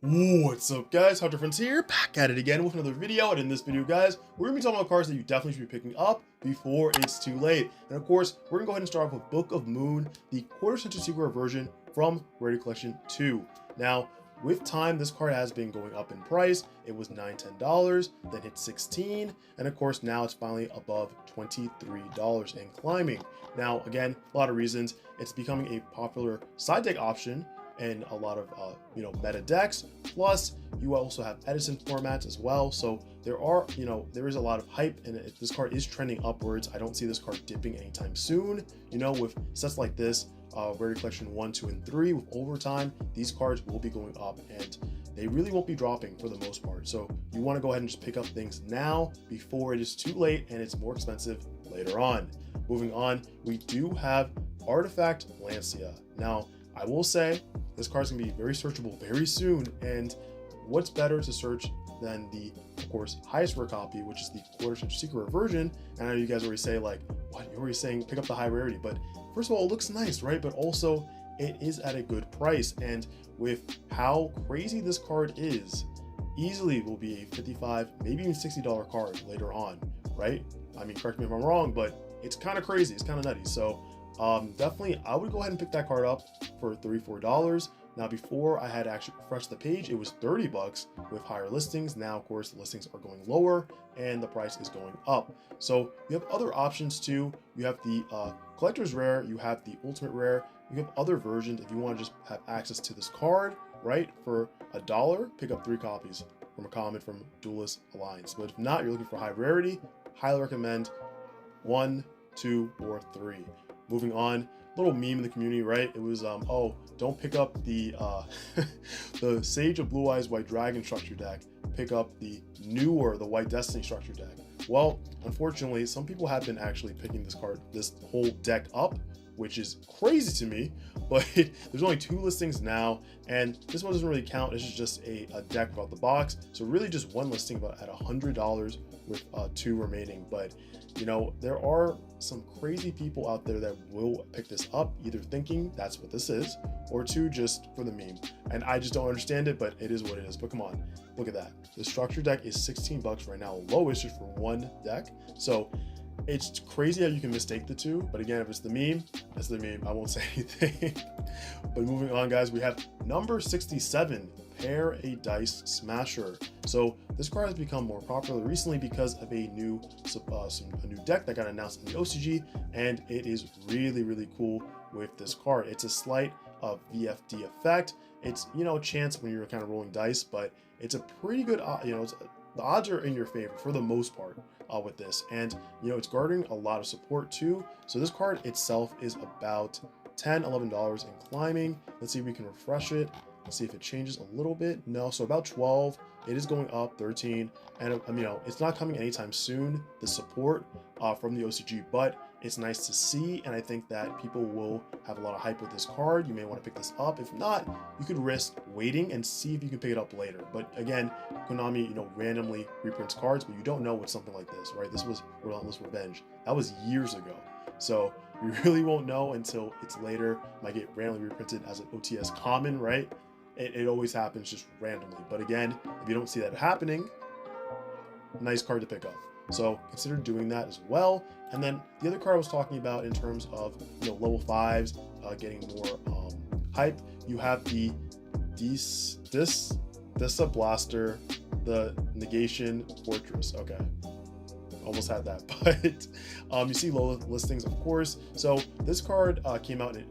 What's up, guys? Hunter Friends here, back at it again with another video. And in this video, guys, we're gonna be talking about cards that you definitely should be picking up before it's too late. And of course, we're gonna go ahead and start off with Book of Moon, the quarter century secret version from Rarity Collection 2. Now, with time, this card has been going up in price. It was $9, $10, then hit 16, and of course now it's finally above $23 and climbing. Now, again, a lot of reasons. It's becoming a popular side deck option and a lot of meta decks. Plus, you also have Edison formats as well. So there is a lot of hype, and this card is trending upwards. I don't see this card dipping anytime soon. With sets like this, Rarity Collection 1, 2, and 3 with overtime, these cards will be going up, and they really won't be dropping for the most part. So you want to go ahead and just pick up things now before it is too late and it's more expensive later on. Moving on, we do have Artifact Lancia. Now, I will say this card's gonna be very searchable very soon, and what's better to search than the, of course, highest rare copy, which is the quarter century secret version. And I know you guys already say, like, what, you're already saying pick up the high rarity, but first of all, it looks nice, right? But also it is at a good price, and with how crazy this card is, easily will be a $55, maybe even $60 card later on, right? I mean, correct me if I'm wrong, but it's kind of crazy, it's kind of nutty. So definitely I would go ahead and pick that card up for $34. Now, before I had actually refreshed the page, it was $30 with higher listings. Now, of course, the listings are going lower and the price is going up. So you have other options too. You have the collector's rare, you have the ultimate rare, you have other versions. If you want to just have access to this card, right, for $1, pick up 3 copies from a common from Duelist Alliance. But if not, you're looking for high rarity, highly recommend 1, 2, or 3. Moving on, little meme in the community, right? It was, oh, don't pick up the the Sage of Blue Eyes White Dragon structure deck. Pick up the newer, the White Destiny structure deck. Well, unfortunately, some people have been actually picking this whole deck up, which is crazy to me, but there's only 2 listings now, and this one doesn't really count. It's just a deck without the box. So really just one listing about at $100 with 2 remaining. But there are some crazy people out there that will pick this up, either thinking that's what this is, or 2, just for the meme. And I just don't understand it, but it is what it is. But come on, look at that. The structure deck is $16 right now, lowest just for one deck. So it's crazy how you can mistake the 2, but again, if it's the meme, that's the meme. I won't say anything. But moving on, guys, we have number 67, Pair a Dice Smasher. So this card has become more popular recently because of a new deck that got announced in the OCG, and it is really, really cool with this card. It's a slight VFD effect. It's a chance when you're kind of rolling dice, but it's a pretty good the odds are in your favor for the most part with this, and it's garnering a lot of support too. So this card itself is about $10, $11 and climbing. Let's see if we can refresh it. Let's see if it changes a little bit. No, so about 12. It is going up 13, and it's not coming anytime soon, the support from the OCG, but it's nice to see, and I think that people will have a lot of hype with this card. You may want to pick this up. If not, you could risk waiting and see if you can pick it up later. But again, Konami randomly reprints cards, but you don't know with something like this, right? This was Relentless Revenge. That was years ago. So we really won't know until it's later. Might get randomly reprinted as an OTS common, right? It always happens just randomly. But again, if you don't see that happening, nice card to pick up. So consider doing that as well. And then the other card I was talking about in terms of level 5s getting more hype, you have the Dissa Blaster, the Negation Fortress. Okay, almost had that, but you see low listings, of course. So this card came out in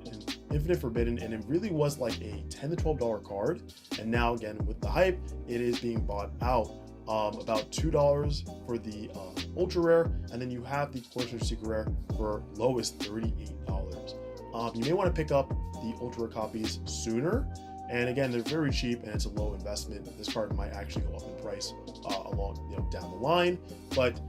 Infinite Forbidden, and it really was like a $10 to $12 card. And now again, with the hype, it is being bought out about $2 for the ultra rare, and then you have the quarter century secret rare for lowest $38. You may want to pick up the ultra rare copies sooner, and again, they're very cheap and it's a low investment. This card might actually go up in price along down the line, but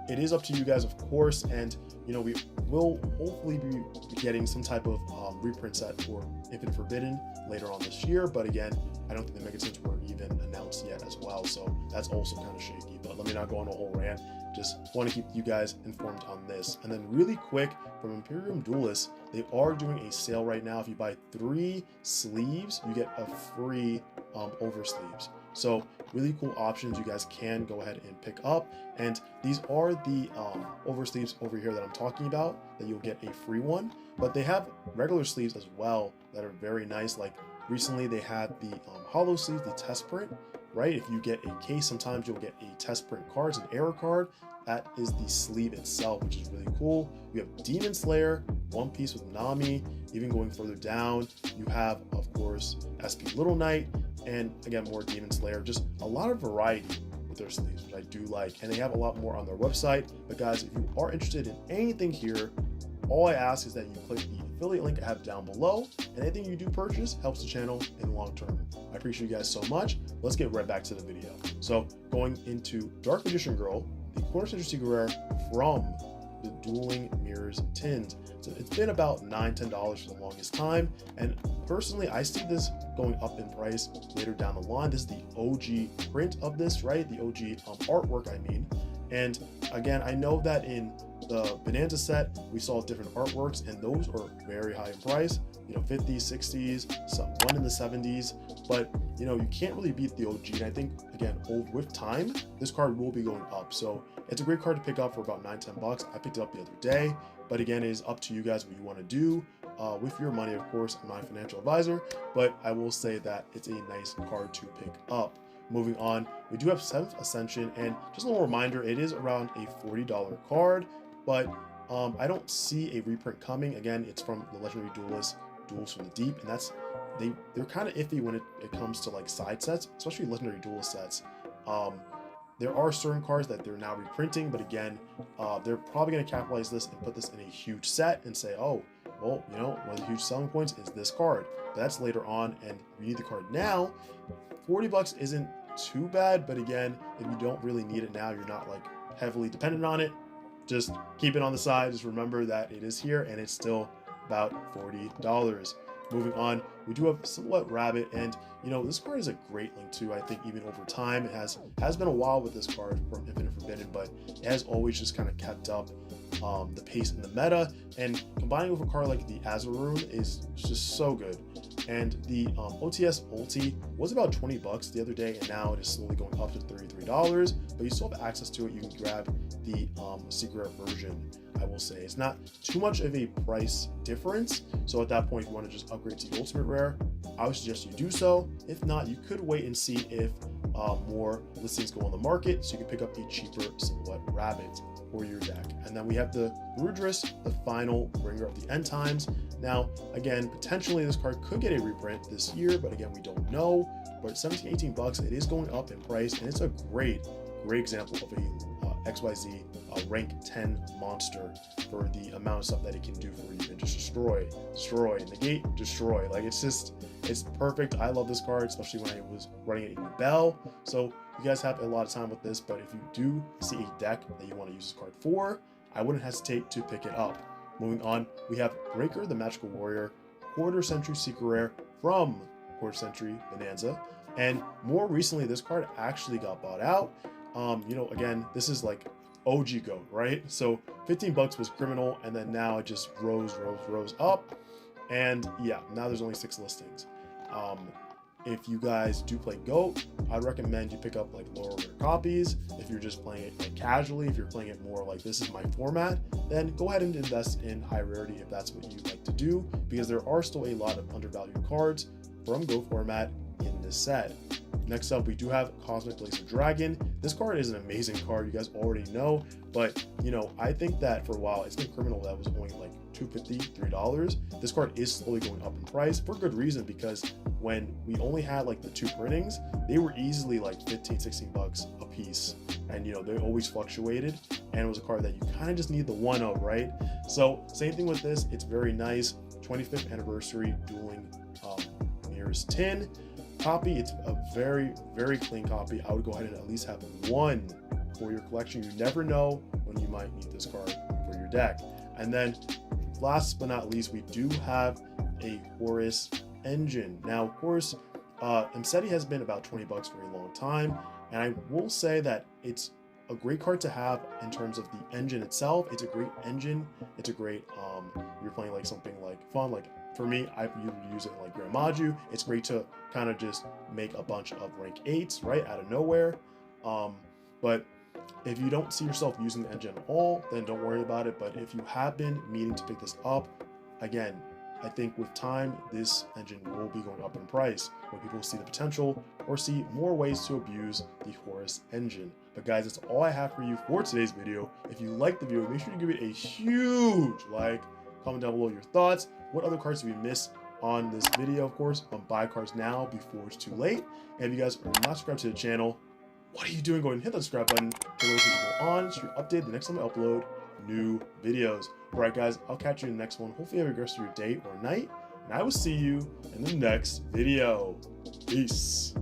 it is up to you guys, of course. And we will hopefully be getting some type of reprint set for Infinite Forbidden later on this year, but again, I don't think the Mega Sets were even announced yet as well, so that's also kind of shaky. But let me not go on a whole rant, just want to keep you guys informed on this. And then really quick, from Imperium Duelist, they are doing a sale right now. If you buy 3 sleeves, you get a free oversleeves. So really cool options you guys can go ahead and pick up. And these are the oversleeves over here that I'm talking about, that you'll get a free one. But they have regular sleeves as well that are very nice. Like recently they had the hollow sleeves, the test print, right? If you get a case, sometimes you'll get a test print card, it's an error card. That is the sleeve itself, which is really cool. You have Demon Slayer, One Piece with Nami. Even going further down, you have, of course, SP Little Knight, and again, more Demon Slayer. Just a lot of variety with their sleeves, which I do like. And they have a lot more on their website. But guys, if you are interested in anything here, all I ask is that you click the affiliate link I have down below, and anything you do purchase helps the channel in the long term. I appreciate you guys so much. Let's get right back to the video. So going into Dark Magician Girl, the quarter century secret rare from the Dueling Mirrors tins. So it's been about $9–10 for the longest time, and personally I see this going up in price later down the line. This is the OG print of this, right? The OG artwork, I mean. And again, I know that in the Bonanza set we saw different artworks, and those are very high in price, you know, 50s, 60s, some one in the 70s, but you know, you can't really beat the OG. And I think again, with time, this card will be going up. So it's a great card to pick up for about $9–10. I picked it up the other day, but again, it is up to you guys what you want to do with your money. Of course, I'm not a financial advisor, but I will say that it's a nice card to pick up. Moving on, we do have 7th Ascension, and just a little reminder, it is around a $40 card, but I don't see a reprint coming. Again, it's from the Legendary Duelist, Duels from the Deep, and that's they're kind of iffy when it comes to like side sets, especially Legendary Duelist sets. There are certain cards that they're now reprinting, but again, they're probably going to capitalize this and put this in a huge set and say, oh, well, you know, one of the huge selling points is this card. But that's later on, and you need the card now. $40 isn't too bad, but again, if you don't really need it now, you're not like heavily dependent on it, just keep it on the side. Just remember that it is here and it's still about $40. Moving on, we do have Silhouette Rabbit, and you know, this card is a great link too. I think even over time, it has been a while with this card from Infinite Forbidden, but it has always just kind of kept up the pace in the meta, and combining with a card like the Azaroon is just so good. And the OTS ulti was about $20 the other day, and now it is slowly going up to $33, but you still have access to it. You can grab the secret version. I will say it's not too much of a price difference, so at that point, if you want to just upgrade to the ultimate rare, I would suggest you do so. If not, you could wait and see if more listings go on the market, so you can pick up a cheaper Silhouette Rabbit for your deck. And then we have the Varudras, the final bringer of the end times. Now, again, potentially this card could get a reprint this year, but again, we don't know. But $17–18, it is going up in price, and it's a great example of a XYZ rank 10 monster for the amount of stuff that it can do for you, and just destroy, negate, destroy. Like it's perfect. I love this card, especially when I was running it in Bell. So you guys have a lot of time with this, but if you do see a deck that you want to use this card for, I wouldn't hesitate to pick it up. Moving on, we have Breaker, the Magical Warrior, quarter century secret rare from quarter century Bonanza, and more recently this card actually got bought out. You know, again, this is like OG GOAT, right? So $15 was criminal, and then now it just rose up, and yeah, now there's only 6 listings. If you guys do play GOAT, I'd recommend you pick up like lower rare copies. If you're just playing it like casually, if you're playing it more like this is my format, then go ahead and invest in high rarity if that's what you like to do, because there are still a lot of undervalued cards from GOAT format in this set. Next up, we do have Cosmic Blazar Dragon. This card is an amazing card, you guys already know, but you know, I think that for a while it's been criminal that was only like $2.50, $3. This card is slowly going up in price for good reason, because when we only had like the 2 printings, they were easily like $15–16 a piece, and you know, they always fluctuated, and it was a card that you kind of just need the one of, right? So same thing with this, it's very nice. 25th anniversary Dueling Mirrors tin copy. It's a very clean copy. I would go ahead and at least have one for your collection. You never know when you might need this card for your deck. And then last but not least, we do have a Horus engine. Now, of course, Mseti has been about $20 for a long time, and I will say that it's a great card to have in terms of the engine itself. It's a great engine. It's a great you're playing like something like fun, like for me, I use it like Grand Maju. It's great to kind of just make a bunch of rank 8s, right, out of nowhere. But if you don't see yourself using the engine at all, then don't worry about it. But if you have been meaning to pick this up, again, I think with time, this engine will be going up in price when people see the potential or see more ways to abuse the Horus engine. But guys, that's all I have for you for today's video. If you liked the video, make sure to give it a huge like, comment down below your thoughts. What other cards did we miss on this video? Of course, buy cards now before it's too late. And if you guys are not subscribed to the channel, what are you doing? Go ahead and hit that subscribe button for those people on so you're updated the next time I upload new videos. All right, guys, I'll catch you in the next one. Hopefully you have a great rest of your day or night, and I will see you in the next video. Peace.